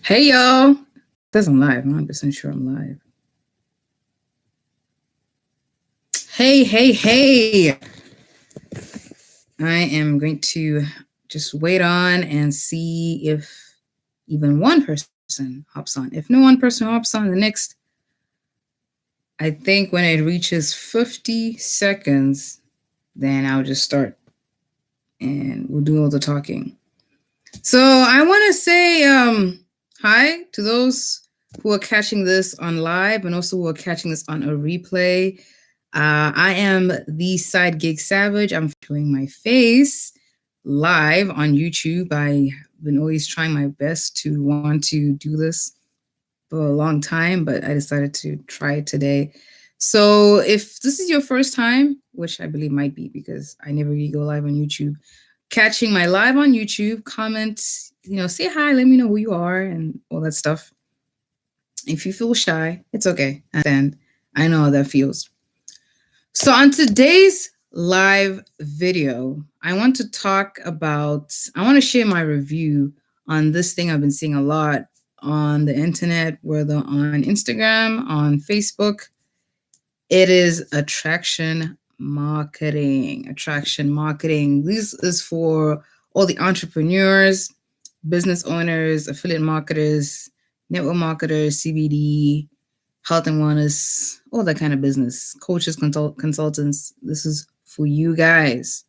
Hey y'all. Says I'm live. I'm 100% sure I'm live. Hey. I am going to just wait on and see if even one person hops on. If no one person hops on, the next, I think when it reaches 50 seconds, then I'll just start and we'll do all the talking. So I want to say hi to those who are catching this on live and also who are catching this on a replay. I am the Side Gig Savage. I'm showing my face live on YouTube. I've been always trying my best to want to do this for a long time, but I decided to try it today. So if this is your first time, which I believe might be because I never really go live on YouTube, catching my live on YouTube, comment, say hi, let me know who you are and all that stuff. If you feel shy, it's okay. I understand. I know how that feels. So on today's live video, I want to share my review on this thing I've been seeing a lot on the internet, whether on Instagram, on Facebook. It is attraction marketing. Attraction marketing. This is for all the entrepreneurs, business owners, affiliate marketers, network marketers, CBD, health and wellness, all that kind of business, coaches, consultants. This is for you guys.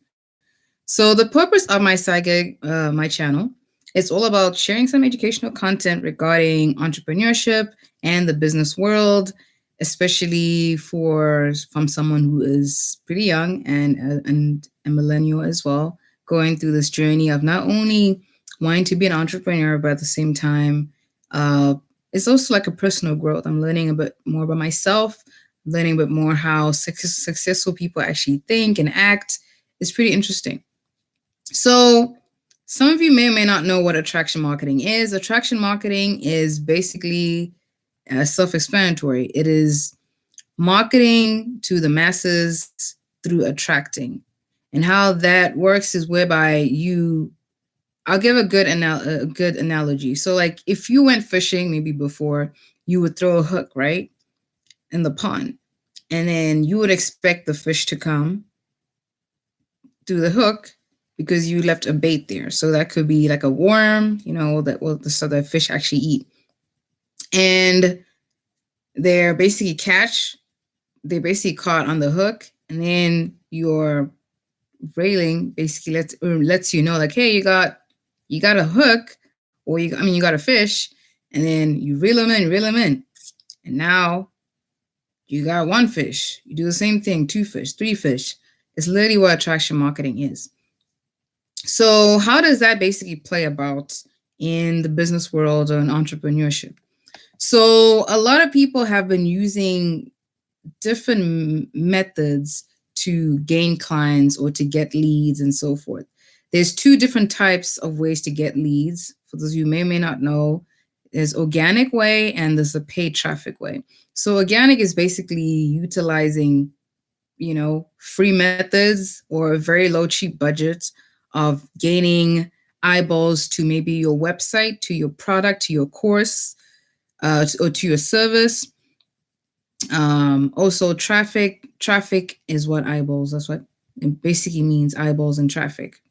So the purpose of my side gig, my channel, it's all about sharing some educational content regarding entrepreneurship and the business world, especially from someone who is pretty young and a millennial as well, going through this journey of not only wanting to be an entrepreneur, but at the same time, it's also like a personal growth. I'm learning a bit more about myself, learning a bit more how successful people actually think and act. It's pretty interesting. So, some of you may or may not know what attraction marketing is. Attraction marketing is basically self explanatory. It is marketing to the masses through attracting. And how that works is whereby I'll give a good analogy. So, like if you went fishing maybe before, you would throw a hook, right, in the pond. And then you would expect the fish to come through the hook because you left a bait there. So that could be like a worm, the stuff that fish actually eat. And they're basically caught on the hook, and then your railing basically lets you know, like, hey, you got a hook, or you got a fish, and then you reel them in, and now you got one fish. You do the same thing, 2 fish, 3 fish. It's literally what attraction marketing is. So how does that basically play about in the business world and entrepreneurship? So a lot of people have been using different methods to gain clients or to get leads and so forth. There's 2 different types of ways to get leads. For those of you who may not know, there's organic way and there's a paid traffic way. So organic is basically utilizing, free methods or very low cheap budgets of gaining eyeballs to maybe your website, to your product, to your course, or to your service. Also traffic is what eyeballs. That's what it basically means, eyeballs and traffic.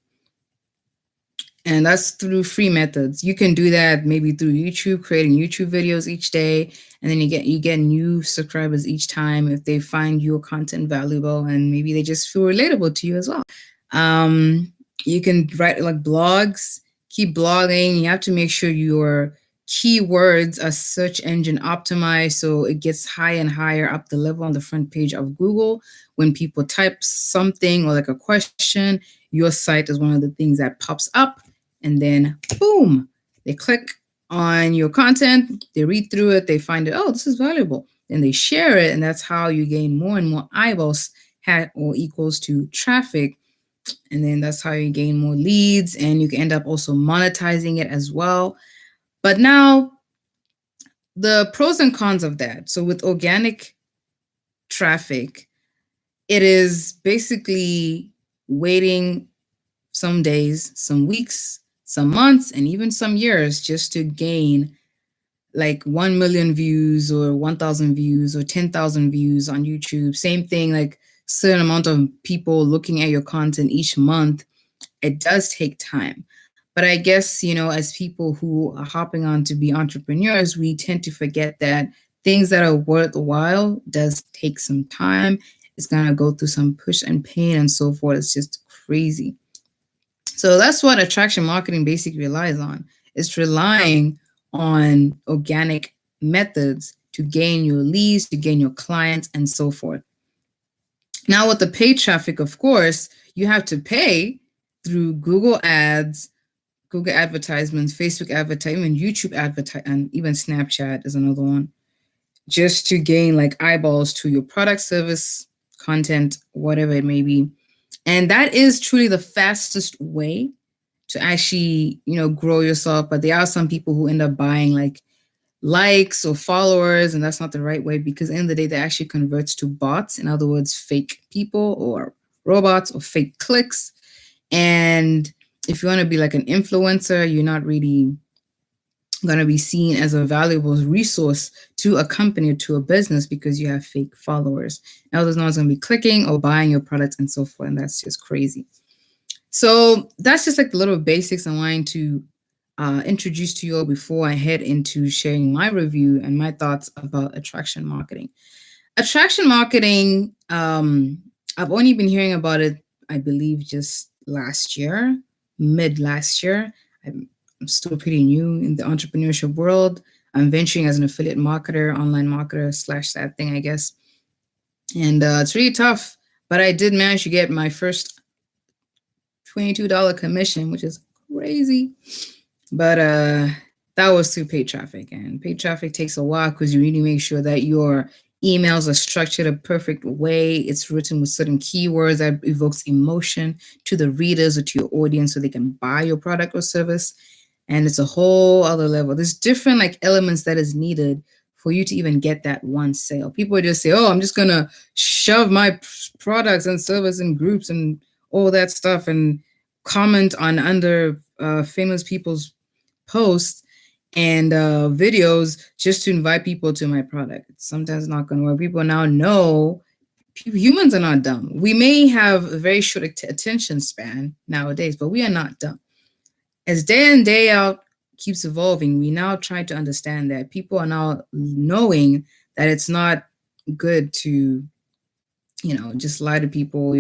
And that's through free methods. You can do that maybe through YouTube, creating YouTube videos each day, and then you get new subscribers each time if they find your content valuable and maybe they just feel relatable to you as well. You can write like blogs, keep blogging. You have to make sure your keywords are search engine optimized, so it gets higher and higher up the level on the front page of Google. When people type something or like a question, your site is one of the things that pops up, and then boom, they click on your content, they read through it, they find it, oh, this is valuable, and they share it, and that's how you gain more and more eyeballs or equals to traffic. And then that's how you gain more leads, and you can end up also monetizing it as well. But now, the pros and cons of that. So with organic traffic, it is basically waiting some days, some weeks, some months, and even some years just to gain like 1 million views or 1,000 views or 10,000 views on YouTube. Same thing, like certain amount of people looking at your content each month. It does take time. But I guess, as people who are hopping on to be entrepreneurs, we tend to forget that things that are worthwhile does take some time. It's going to go through some push and pain and so forth. It's just crazy. So that's what attraction marketing basically relies on. It's relying on organic methods to gain your leads, to gain your clients, and so forth. Now, with the paid traffic, of course, you have to pay through Google Ads, Google advertisements, Facebook advertising, YouTube advertising, and even Snapchat is another one, just to gain like eyeballs to your product, service, content, whatever it may be. And that is truly the fastest way to actually, grow yourself. But there are some people who end up buying like likes or followers, and that's not the right way, because at the end of the day, that actually converts to bots. In other words, fake people or robots or fake clicks. And if you want to be like an influencer, you're not really going to be seen as a valuable resource to a company or to a business because you have fake followers. Now, there's no one's going to be clicking or buying your products and so forth. And that's just crazy. So that's just like the little basics I'm wanting to introduce to you all before I head into sharing my review and my thoughts about attraction marketing. Attraction marketing, I've only been hearing about it, I believe, just last year, mid last year. I'm still pretty new in the entrepreneurship world. I'm venturing as an affiliate marketer, online marketer / that thing, I guess. And it's really tough, but I did manage to get my first $22 commission, which is crazy. But that was through paid traffic, and paid traffic takes a while because you really make sure that your emails are structured a perfect way. It's written with certain keywords that evokes emotion to the readers or to your audience so they can buy your product or service. And it's a whole other level. There's different like elements that is needed for you to even get that one sale. People just say, oh, I'm just going to shove my products and service in groups and all that stuff and comment on under famous people's posts and videos just to invite people to my product. It's sometimes not going to work. People now know humans are not dumb. We may have a very short attention span nowadays, but we are not dumb. As day in, day out keeps evolving, we now try to understand that people are now knowing that it's not good to, just lie to people,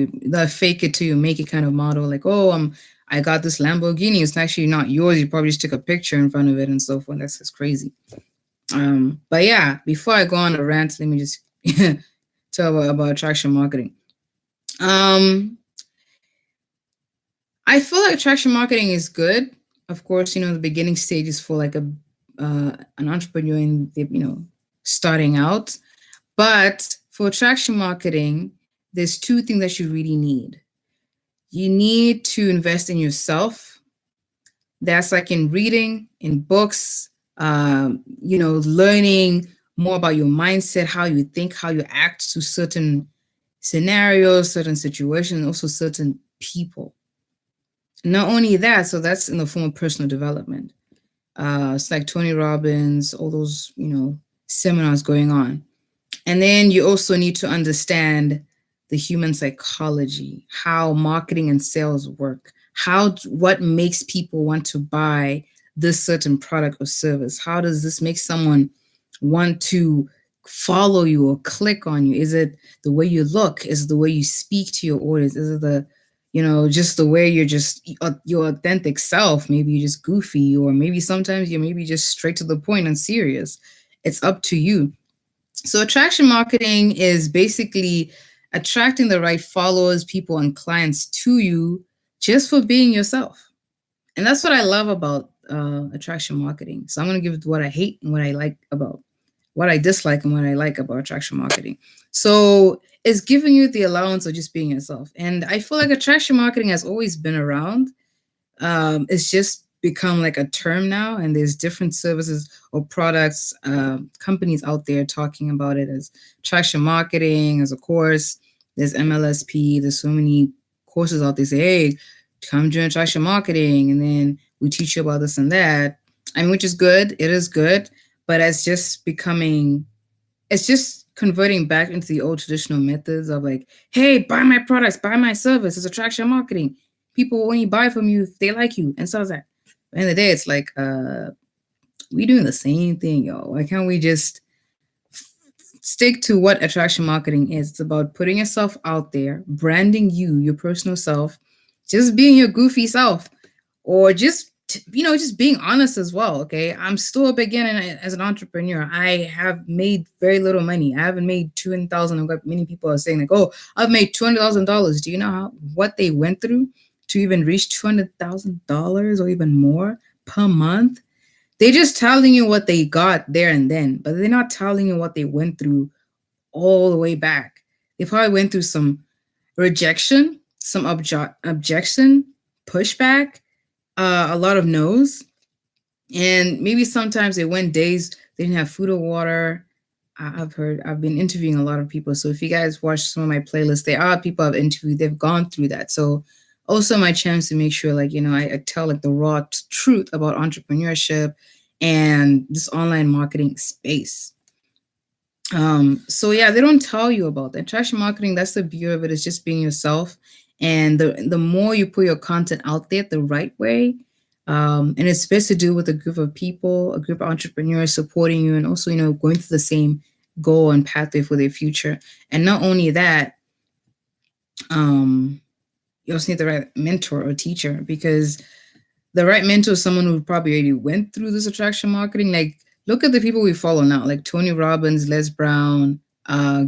fake it to you, make it kind of model like, oh, I got this Lamborghini. It's actually not yours. You probably just took a picture in front of it and so forth. That's just crazy. But yeah, before I go on a rant, let me just tell about attraction marketing. I feel like attraction marketing is good. Of course, the beginning stages for like an entrepreneur in starting out. But for attraction marketing, there's two things that you really need. You need to invest in yourself. That's like in reading, in books, learning more about your mindset, how you think, how you act to certain scenarios, certain situations, also certain people. Not only that, so that's in the form of personal development. It's like Tony Robbins, all those, seminars going on. And then you also need to understand the human psychology, how marketing and sales work, what makes people want to buy this certain product or service. How does this make someone want to follow you or click on you? Is it the way you look? Is it the way you speak to your audience? Is it just the way you're just your authentic self? Maybe you're just goofy, or maybe sometimes you're maybe just straight to the point and serious. It's up to you. So attraction marketing is basically attracting the right followers, people, and clients to you just for being yourself. And that's what I love about attraction marketing. So I'm going to give what I hate and what I like about, what I dislike and what I like about attraction marketing. So it's giving you the allowance of just being yourself. And I feel like attraction marketing has always been around. It's just become like a term now, and there's different services or products, companies out there talking about it as attraction marketing as a course. There's MLSP. There's so many courses out there say, hey, come join attraction marketing, and then we teach you about this and that. I mean, which is good. It is good. but it's just converting back into the old traditional methods of like, hey, buy my products, buy my service. It's attraction marketing. People only buy from you if they like you. And so I was like, at the end of the day, it's like, we doing the same thing, y'all. Why can't we just stick to what attraction marketing is? It's about putting yourself out there, branding you, your personal self, just being your goofy self, or just just being honest as well. Okay, I'm still a beginner as an entrepreneur. I have made very little money. I haven't made 200,000. I've got many people are saying like, oh, I've made $200,000. Do you know what they went through to even reach $200,000 or even more per month? They're just telling you what they got there and then, but they're not telling you what they went through all the way back. They probably went through some rejection, some objection, pushback, a lot of no's, and maybe sometimes they went days they didn't have food or water. I've been interviewing a lot of people, so if you guys watch some of my playlists, there are people I've interviewed. They've gone through that, so also my chance to make sure, like I tell like the raw truth about entrepreneurship and this online marketing space. So yeah, they don't tell you about that. Attraction marketing, that's the beauty of it, is just being yourself. And the more you put your content out there the right way, and it's best to do with a group of people, a group of entrepreneurs supporting you, and also, going through the same goal and pathway for their future. And not only that, you also need the right mentor or teacher, because the right mentor is someone who probably already went through this attraction marketing. Like, look at the people we follow now, like Tony Robbins, Les Brown,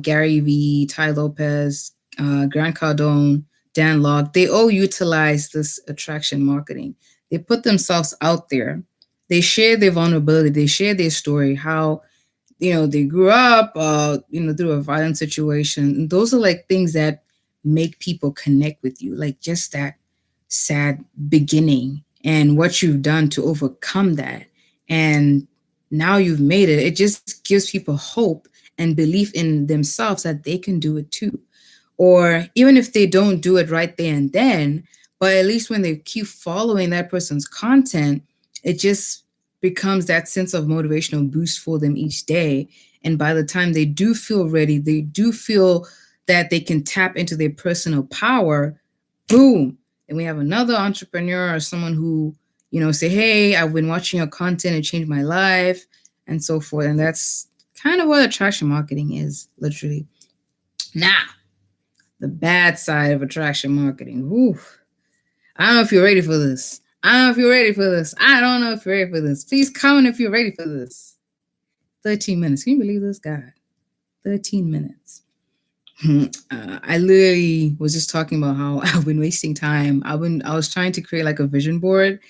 Gary Vee, Ty Lopez, Grant Cardone, Dan Lok. They all utilize this attraction marketing. They put themselves out there. They share their vulnerability. They share their story, how they grew up, through a violent situation. And those are like things that make people connect with you, like just that sad beginning and what you've done to overcome that. And now you've made it. It just gives people hope and belief in themselves that they can do it too. Or even if they don't do it right there and then, but at least when they keep following that person's content, it just becomes that sense of motivational boost for them each day. And by the time they do feel ready, they do feel that they can tap into their personal power, boom. And we have another entrepreneur or someone who, say, hey, I've been watching your content, it changed my life, and so forth. And that's kind of what attraction marketing is, literally. Now, the bad side of attraction marketing. Whew. I don't know if you're ready for this. I don't know if you're ready for this. I don't know if you're ready for this. Please comment if you're ready for this. 13 minutes. Can you believe this, God? 13 minutes. I literally was just talking about how I've been wasting time. I was trying to create like a vision board.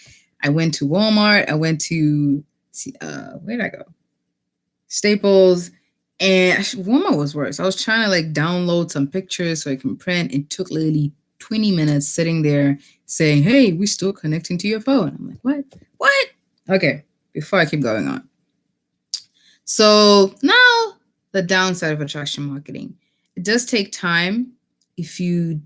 I went to Walmart. I went to where did I go? Staples. And actually, Walmart was worse. I was trying to like download some pictures so I can print. It took literally 20 minutes sitting there saying, hey, we're still connecting to your phone. I'm like, what? What? Okay, before I keep going on. So now the downside of attraction marketing. It does take time if you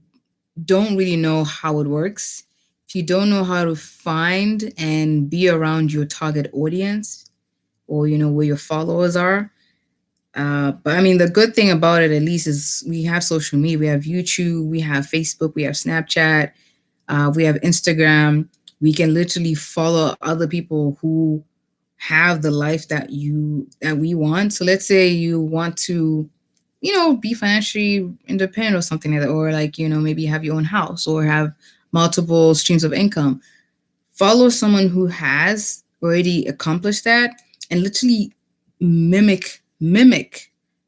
don't really know how it works. If you don't know how to find and be around your target audience, or where your followers are. But I mean, the good thing about it, at least, is we have social media. We have YouTube, we have Facebook, we have Snapchat, we have Instagram. We can literally follow other people who have the life that we want. So let's say you want to, be financially independent or something like that, or like, maybe have your own house or have multiple streams of income. Follow someone who has already accomplished that and literally mimic,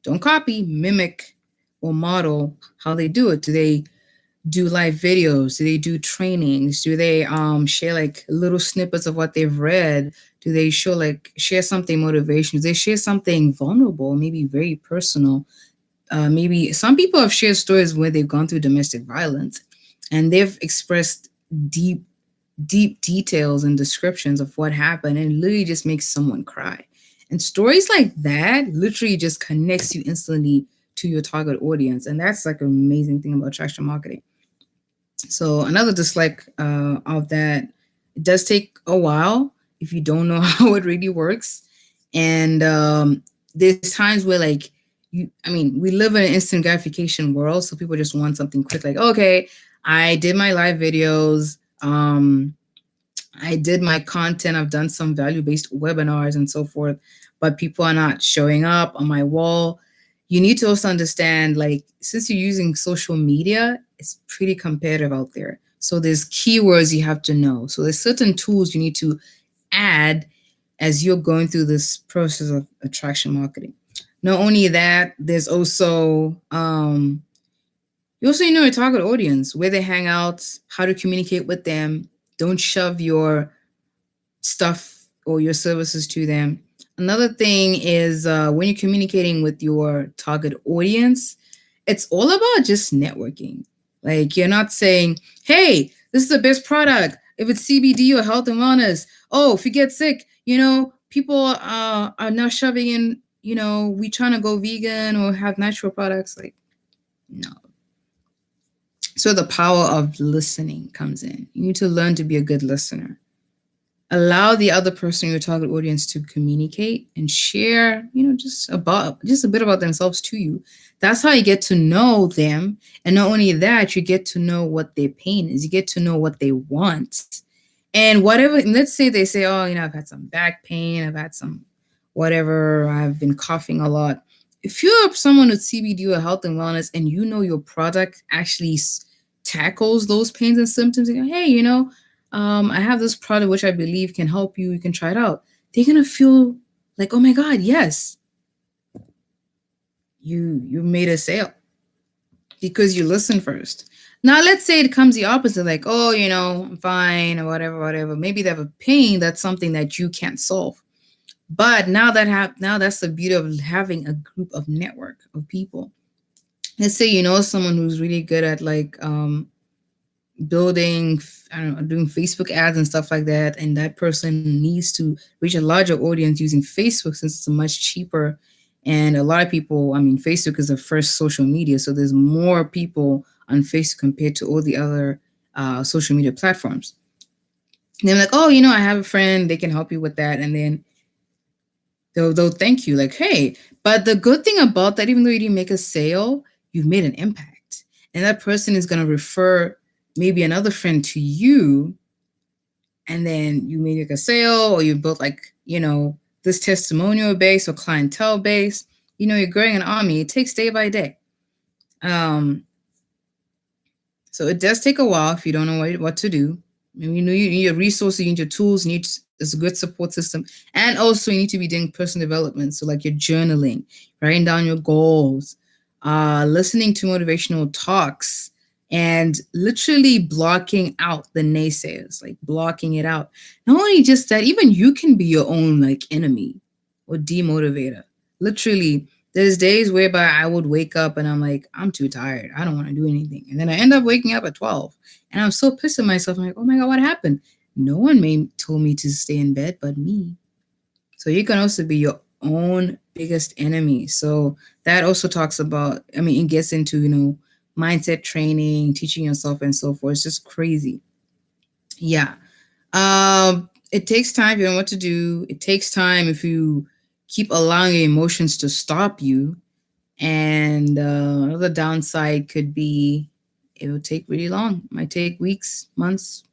don't copy, mimic or model how they do it. Do they do live videos? Do they do trainings? Do they share like little snippets of what they've read? Do they share something motivational? Do they share something vulnerable, maybe very personal? Maybe some people have shared stories where they've gone through domestic violence and they've expressed deep details and descriptions of what happened, and it literally just makes someone cry. And stories like that literally just connects you instantly to your target audience. And that's like an amazing thing about attraction marketing. So another dislike of that, it does take a while if you don't know how it really works. And there's times where like we live in an instant gratification world, so people just want something quick. Like, okay, I did my live videos. I did my content. I've done some value based webinars and so forth, but people are not showing up on my wall. You need to also understand, like, since you're using social media, it's pretty competitive out there. So there's keywords you have to know. So there's certain tools you need to add as you're going through this process of attraction marketing. Not only that, there's also you also know your target audience, where they hang out, how to communicate with them. Don't shove your stuff or your services to them. Another thing is when you're communicating with your target audience, it's all about just networking. Like, you're not saying, hey, this is the best product. If it's CBD or health and wellness, oh, if you get sick, people are now shoving in, we trying to go vegan or have natural products. Like, no. So the power of listening comes in. You need to learn to be a good listener. Allow the other person, your target audience, to communicate and share, just a bit about themselves to you. That's how you get to know them. And not only that, you get to know what their pain is. You get to know what they want. And whatever, let's say they say, oh, I've had some back pain, I've had some whatever, I've been coughing a lot. If you're someone with CBD or health and wellness, and your product actually tackles those pains and symptoms, and go, hey, I have this product which I believe can help you. You can try it out. They're gonna feel like, oh my God, yes, you made a sale because you listened first. Now let's say it comes the opposite, like, oh, I'm fine or whatever. Maybe they have a pain that's something that you can't solve. But now that's the beauty of having a group of network of people. Let's say someone who's really good at like building, I don't know, doing Facebook ads and stuff like that, and that person needs to reach a larger audience using Facebook since it's much cheaper. And a lot of people, Facebook is the first social media, so there's more people on Facebook compared to all the other social media platforms. And they're like, oh, I have a friend, they can help you with that, and then they'll thank you, like, hey. But the good thing about that, even though you didn't make a sale, you've made an impact, and that person is going to refer maybe another friend to you, and then you make a sale, or you built like, this testimonial base or clientele base. You're growing an army. It takes day by day. So it does take a while if you don't know what to do. You need your resources, you need your tools, you need a good support system. And also you need to be doing personal development. So like your journaling, writing down your goals, listening to motivational talks, and literally blocking out the naysayers, like blocking it out. Not only just that, even you can be your own like enemy or demotivator. Literally, there's days whereby I would wake up and I'm like, I'm too tired. I don't want to do anything. And then I end up waking up at 12 and I'm so pissed at myself. I'm like, oh my God, what happened? No one told me to stay in bed but me. So you can also be your own biggest enemy. So that also talks about, it gets into, mindset training, teaching yourself and so forth. It's just crazy. Yeah. It takes time if you don't know what to do. It takes time if you keep allowing your emotions to stop you. And another downside could be it will take really long. It might take weeks, months.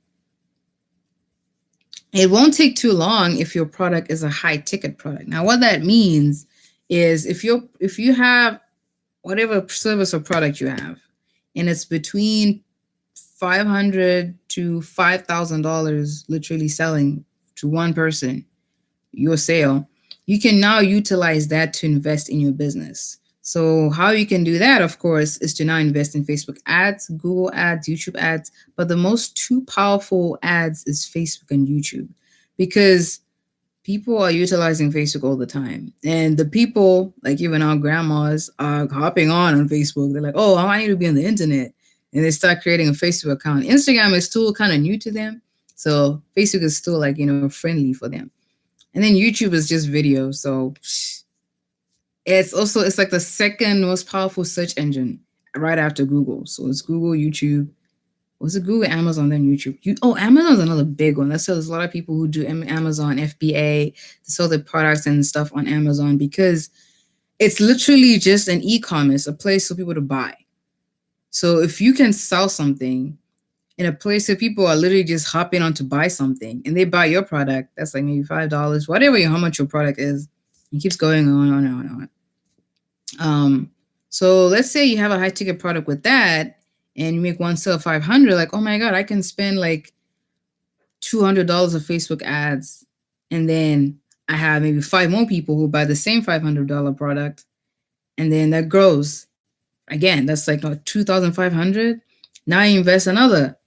It won't take too long if your product is a high ticket product. Now, what that means is if you have whatever service or product you have, and it's between $500 to $5,000, literally selling to one person, your sale, you can now utilize that to invest in your business. So how you can do that, of course, is to now invest in Facebook ads, Google ads, YouTube ads. But the most two powerful ads is Facebook and YouTube, because people are utilizing Facebook all the time. And the people, like even our grandmas, are hopping on Facebook. They're like, oh, I need to be on the internet. And they start creating a Facebook account. Instagram is still kind of new to them. So Facebook is still like, friendly for them. And then YouTube is just video. So it's like the second most powerful search engine right after Google. So it's Google, YouTube, Was it Google, Amazon, then YouTube? Amazon's another big one. That's there's a lot of people who do Amazon FBA to sell their products and stuff on Amazon because it's literally just an e-commerce, a place for people to buy. So if you can sell something in a place where people are literally just hopping on to buy something and they buy your product, that's like maybe $5, whatever how much your product is. It keeps going on and on and on. So let's say you have a high ticket product with that and you make one sale 500, like, oh my God, I can spend like $200 of Facebook ads. And then I have maybe 5 more people who buy the same $500 product. And then that grows. Again, that's like 2,500. Now you invest another,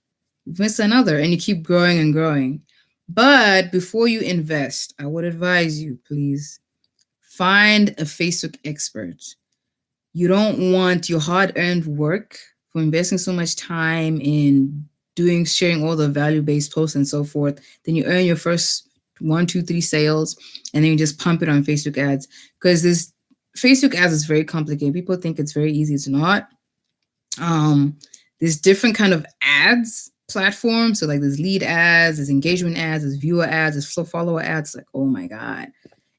and you keep growing and growing. But before you invest, I would advise you, please find a Facebook expert. You don't want your hard-earned work for investing so much time in sharing all the value-based posts and so forth. Then you earn your first 1, 2, 3 sales, and then you just pump it on Facebook ads. Because this Facebook ads is very complicated. People think it's very easy. It's not. There's different kind of ads platforms. So like there's lead ads, there's engagement ads, there's viewer ads, there's follower ads. Like, oh my God.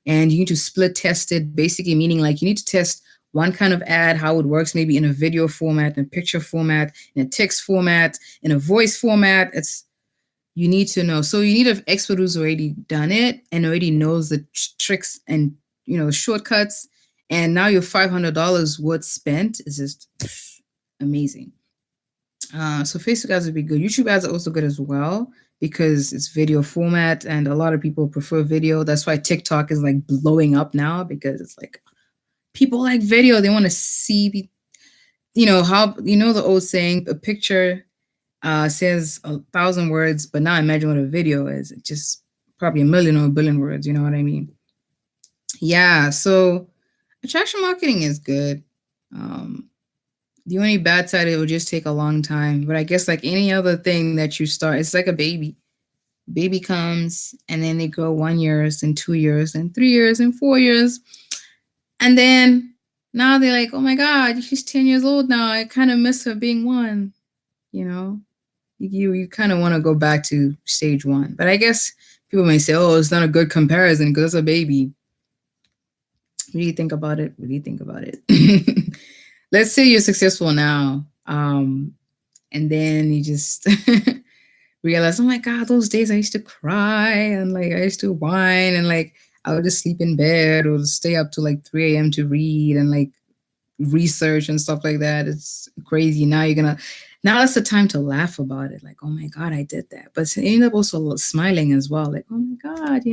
And you need to split test it, basically meaning like you need to test one kind of ad, how it works, maybe in a video format, in a picture format, in a text format, in a voice format. You need to know. So you need an expert who's already done it and already knows the tricks and shortcuts. And now your $500 worth spent is just amazing. So Facebook ads would be good. YouTube ads are also good as well because it's video format and a lot of people prefer video. That's why TikTok is like blowing up now because it's like people like video. They want to see, how, the old saying, a picture says 1,000 words, but now imagine what a video is. It's just probably 1,000,000 or 1,000,000,000 words. You know what I mean? Yeah. So attraction marketing is good. The only bad side, it will just take a long time. But I guess like any other thing that you start, it's like a baby. Baby comes and then they grow 1 year, and 2 years, and 3 years, and 4 years. And then now they're like, oh my God, she's 10 years old now. I kind of miss her being 1, You kind of want to go back to stage 1. But I guess people may say, oh, it's not a good comparison because it's a baby. What do you think about it? What do you think about it? Let's say you're successful now, and then you just realize, oh my God, those days I used to cry and like I used to whine and like I would just sleep in bed or stay up to like 3 a.m. to read and like research and stuff like that. It's crazy. Now that's the time to laugh about it. Like, oh my God, I did that. But you end up also smiling as well. Like, oh my God,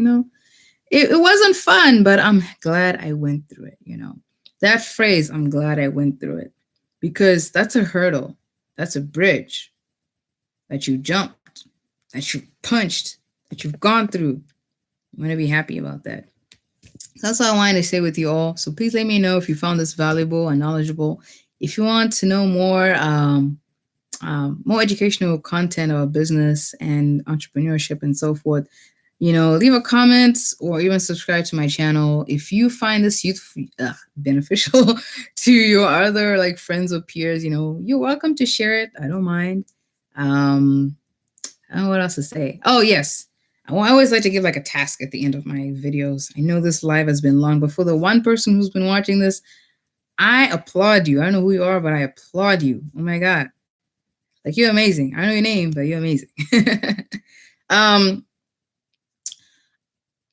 it wasn't fun, but I'm glad I went through it, That phrase, I'm glad I went through it, because that's a hurdle. That's a bridge that you jumped, that you punched, that you've gone through. You want to be happy about that. That's all I wanted to say with you all. So please let me know if you found this valuable and knowledgeable. If you want to know more educational content about business and entrepreneurship and so forth, leave a comment or even subscribe to my channel. If you find this beneficial to your other like friends or peers, you're welcome to share it. I don't mind. I don't know what else to say. Oh, yes. I always like to give like a task at the end of my videos. I know this live has been long, but for the one person who's been watching this, I applaud you. I don't know who you are, but I applaud you. Oh my God. Like, you're amazing. I don't know your name, but you're amazing.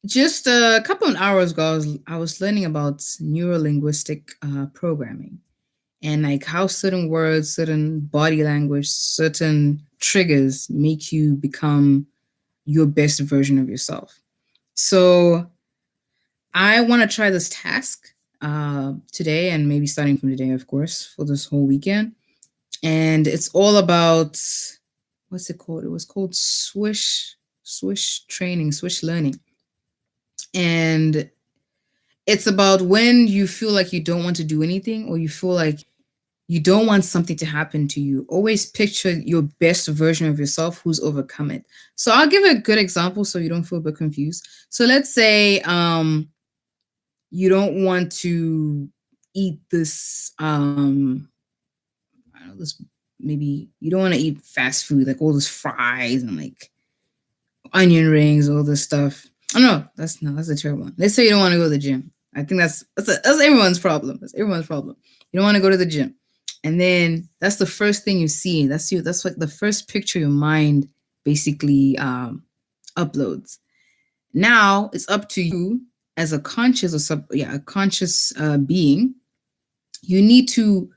Just a couple of hours ago, I was learning about neuro-linguistic programming and like how certain words, certain body language, certain triggers make you become your best version of yourself. So I want to try this task today, and maybe starting from today, of course, for this whole weekend. And it's all about, what's it called? It was called Swish training, Swish learning. And it's about when you feel like you don't want to do anything, or you feel like you don't want something to happen to you. Always picture your best version of yourself who's overcome it. So I'll give a good example so you don't feel a bit confused. So let's say you don't want to eat this, this maybe you don't want to eat fast food, like all those fries and like onion rings, all this stuff. Oh no, that's a terrible one. Let's say you don't want to go to the gym. I think that's everyone's problem. That's everyone's problem. You don't want to go to the gym, and then that's the first thing you see. That's you. That's like the first picture your mind basically uploads. Now it's up to you as a conscious a conscious being. You need to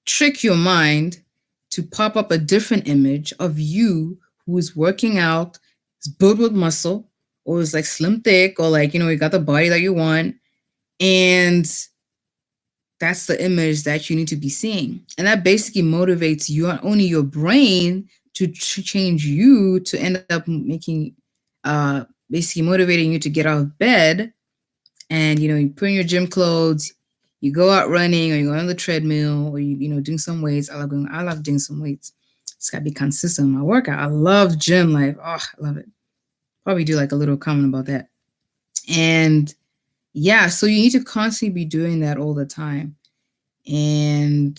trick your mind to pop up a different image of you who is working out, is built with muscle, or is like slim thick, or like, you got the body that you want. And that's the image that you need to be seeing. And that basically motivates only your brain to change you to end up making, basically motivating you to get out of bed. And, you put in your gym clothes, you go out running, or you go on the treadmill, or doing some weights. I love doing some weights. It's gotta be consistent in my workout. I love gym life. Oh, I love it. Probably do like a little comment about that. And yeah, so you need to constantly be doing that all the time. And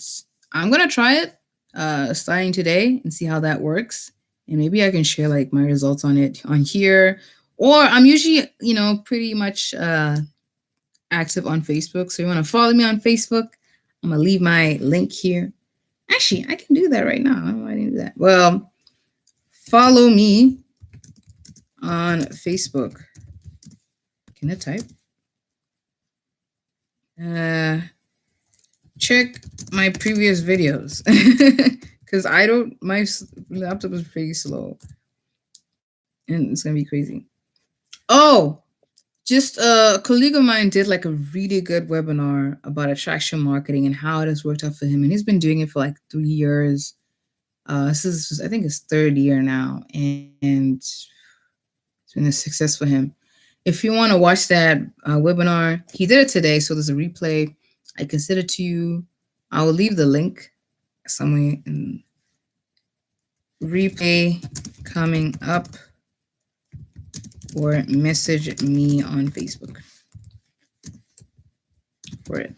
I'm gonna try it starting today and see how that works. And maybe I can share like my results on it on here. Or I'm usually, pretty much active on Facebook. So you want to follow me on Facebook, I'm gonna leave my link here. Actually, I can do that right now. I don't know why I didn't do that. Well, follow me on Facebook. Can I type? Check my previous videos because my laptop is pretty slow and it's gonna be crazy. Oh, just a colleague of mine did like a really good webinar about attraction marketing and how it has worked out for him, and he's been doing it for like 3 years. This is I think his third year now, and it's been a success for him. If you want to watch that webinar, he did it today, so there's a replay. I can send it to you. I will leave the link somewhere in replay coming up, or message me on Facebook for it.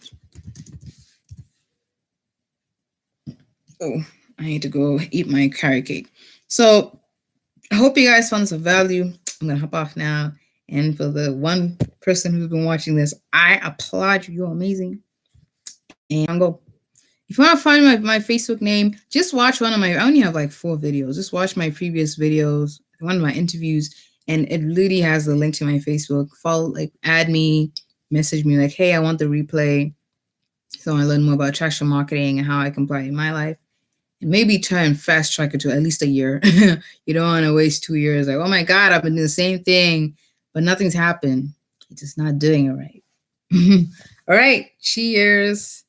Oh, I need to go eat my carrot cake. So I hope you guys found this of value. I'm going to hop off now. And for the one person who's been watching this, I applaud you. You're amazing. And I'm go. If you want to find my Facebook name, just watch one of my, I only have like 4 videos. Just watch my previous videos, one of my interviews, and it literally has the link to my Facebook. Follow, like, add me, message me like, hey, I want the replay. So I learn more about attraction marketing and how I can apply it in my life. And maybe try and fast track it to at least a year. You don't want to waste 2 years. Like, oh my God, I've been doing the same thing, but nothing's happened. You're just not doing it right. All right. Cheers.